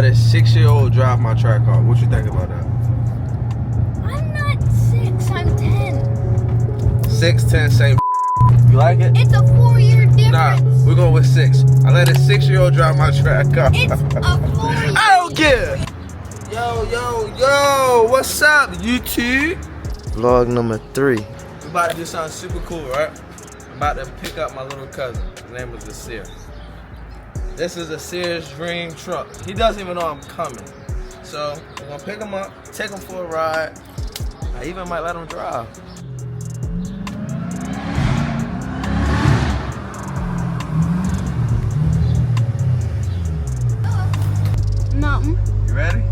let a 6-year-old drive my Trackhawk. What you think about that? I'm not 6, I'm 10. 6, 10, same. You like it? It's a 4-year difference. Nah, we're going with 6. I let a 6-year-old drive my Trackhawk. It's a 4-year. I don't care. Yo, what's up, YouTube? Vlog number 3. We're about to do something super cool, right? I'm about to pick up my little cousin. His name is Asir. This is Asir's dream truck. He doesn't even know I'm coming. So, we're gonna pick him up, take him for a ride. I even might let him drive. Nothing. You ready?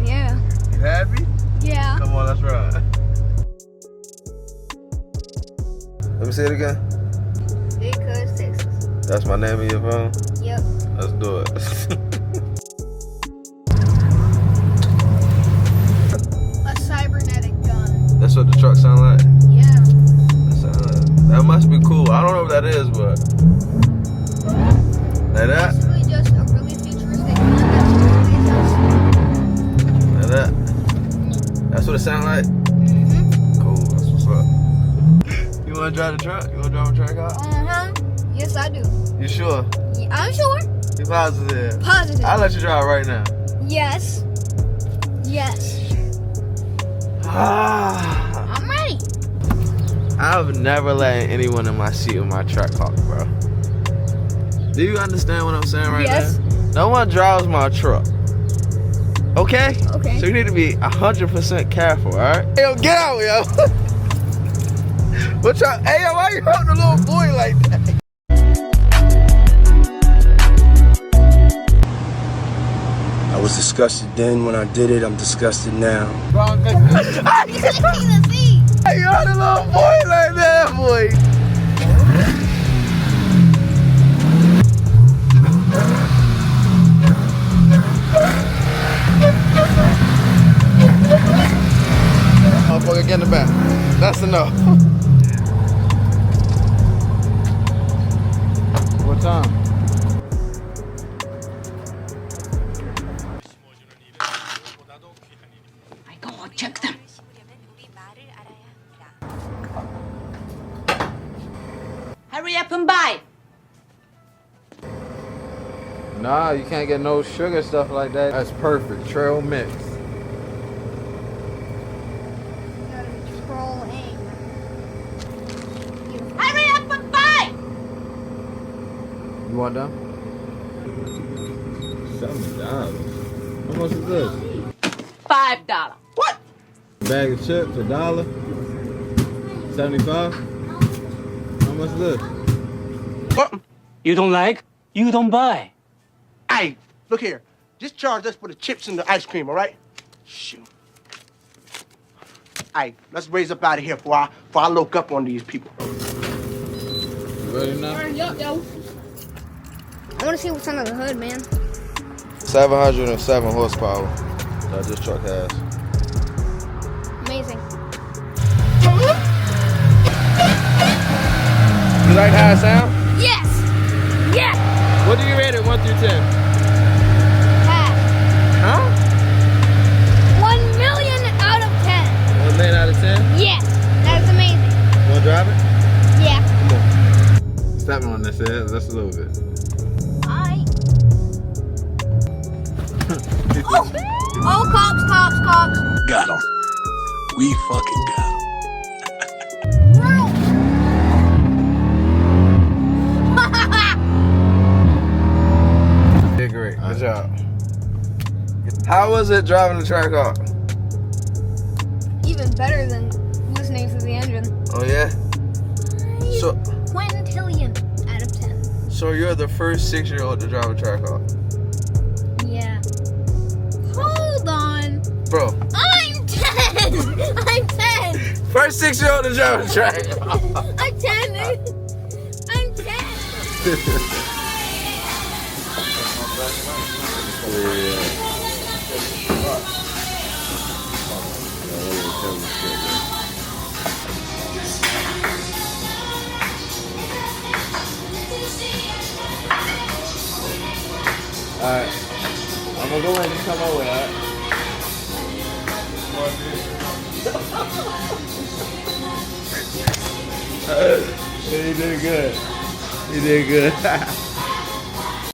Yeah. You happy? Yeah. Come on, let's ride. Let me say it again. Because Texas. That's my name in your phone? Yep. Let's do it. A cybernetic gun. That's what the truck sound like? Yeah. That must be cool. I don't know what that is, but like that? Basically just a really futuristic gun that's Like that? That's what it sound like? Mm-hmm. Cool, that's what's up. You wanna drive the truck? You wanna drive a Trackhawk? Uh-huh. Yes, I do. You sure? Yeah, I'm sure. You positive? Positive. I'll let you drive right now. Yes. Yes. I'm ready. I've never let anyone in my seat with my Trackhawk, bro. Do you understand what I'm saying right Yes. now? No one drives my truck. Okay? Okay. So you need to be 100% careful, alright? Hey, yo, get out, yo. What's up? Hey, yo, why you holding a little boy like that? I was disgusted then when I did it. I'm disgusted now. He's taking the seat. Hey, you hold a little boy like that, boy. Motherfucker, get in the back. That's enough. What time? I go check them. Hurry up and buy. Nah, you can't get no sugar stuff like that. That's perfect. Trail mix. Hurry up and buy. You want them? $7. How much is this? $5. What? Bag of chips, $1. 75. How much is this? What? You don't like? You don't buy. Hey, look here. Just charge us for the chips and the ice cream, all right? Shoot. Hey, let's raise up out of here before I look up on these people. You ready now? Yo. I want to see what's under the hood, man. 707 horsepower. That this truck has. Amazing. You like how it sound? Yes. Yes. What do you rate it 1 through 10? Pass. Huh? 1 million out of 10. 1 million out of 10? Yes. That is amazing. You wanna drive it? Yeah. Come on. Stop me on this head. That's a little bit. Alright. Oh, cops. Got him. We fucking got him. Yeah, great. Good job. How was it driving the Trackhawk? Even better than listening to the engine. Oh yeah? So Quintillion out of 10. so you're the first 6-year-old to drive a Trackhawk. Yeah. Hold on. Bro. I'm 10. I'm 10. First 6-year-old to drive a Trackhawk. I'm 10. I'm 10. Alright. I'm gonna go in and come over, alright? He did good. He did good.